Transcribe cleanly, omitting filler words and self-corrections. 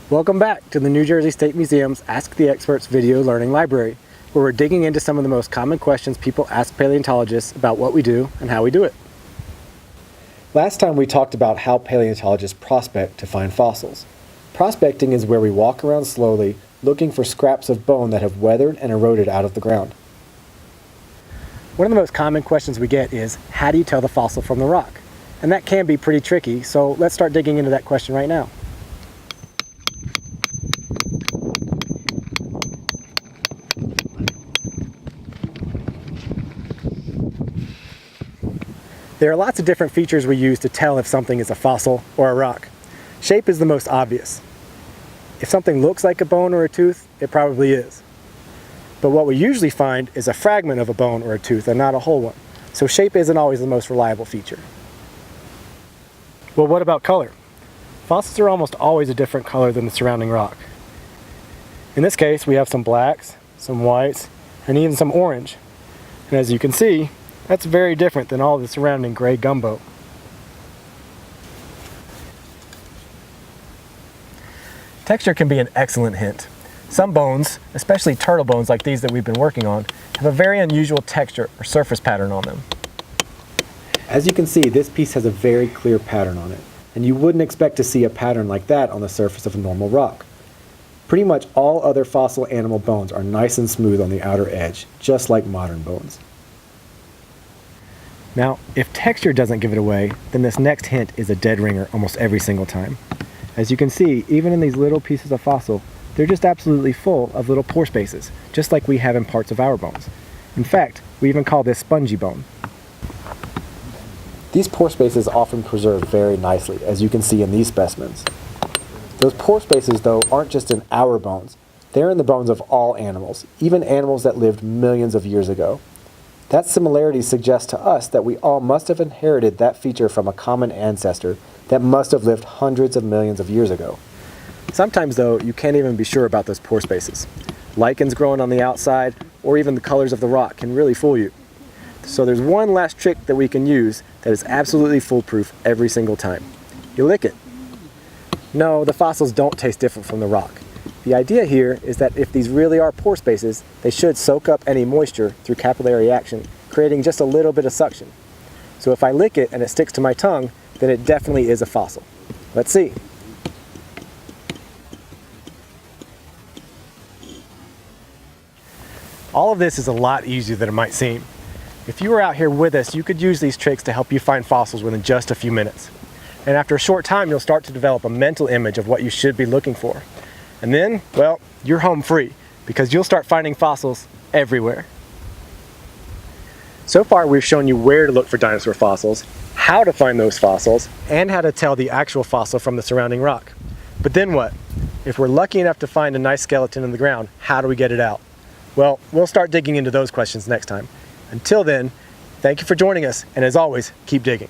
Welcome back to the New Jersey State Museum's Ask the Experts video learning library, where we're digging into some of the most common questions people ask paleontologists about what we do and how we do it. Last time we talked about how paleontologists prospect to find fossils. Prospecting is where we walk around slowly looking for scraps of bone that have weathered and eroded out of the ground. One of the most common questions we get is, how do you tell the fossil from the rock? And that can be pretty tricky, so let's start digging into that question right now. There are lots of different features we use to tell if something is a fossil or a rock. Shape is the most obvious. If something looks like a bone or a tooth, it probably is. But what we usually find is a fragment of a bone or a tooth and not a whole one. So shape isn't always the most reliable feature. Well, what about color? Fossils are almost always a different color than the surrounding rock. In this case, we have some blacks, some whites, and even some orange. And as you can see, that's very different than all the surrounding gray gumbo. Texture can be an excellent hint. Some bones, especially turtle bones like these that we've been working on, have a very unusual texture or surface pattern on them. As you can see, this piece has a very clear pattern on it, and you wouldn't expect to see a pattern like that on the surface of a normal rock. Pretty much all other fossil animal bones are nice and smooth on the outer edge, just like modern bones. Now, if texture doesn't give it away, then this next hint is a dead ringer almost every single time. As you can see, even in these little pieces of fossil, they're just absolutely full of little pore spaces, just like we have in parts of our bones. In fact, we even call this spongy bone. These pore spaces often preserve very nicely, as you can see in these specimens. Those pore spaces, though, aren't just in our bones. They're in the bones of all animals, even animals that lived millions of years ago. That similarity suggests to us that we all must have inherited that feature from a common ancestor that must have lived hundreds of millions of years ago. Sometimes, though, you can't even be sure about those pore spaces. Lichens growing on the outside, or even the colors of the rock can really fool you. So there's one last trick that we can use that is absolutely foolproof every single time. You lick it. No, the fossils don't taste different from the rock. The idea here is that if these really are pore spaces, they should soak up any moisture through capillary action, creating just a little bit of suction. So if I lick it and it sticks to my tongue, then it definitely is a fossil. Let's see. All of this is a lot easier than it might seem. If you were out here with us, you could use these tricks to help you find fossils within just a few minutes. And after a short time, you'll start to develop a mental image of what you should be looking for. And then, well, you're home free, because you'll start finding fossils everywhere. So far, we've shown you where to look for dinosaur fossils, how to find those fossils, and how to tell the actual fossil from the surrounding rock. But then what? If we're lucky enough to find a nice skeleton in the ground, how do we get it out? Well, we'll start digging into those questions next time. Until then, thank you for joining us, and as always, keep digging.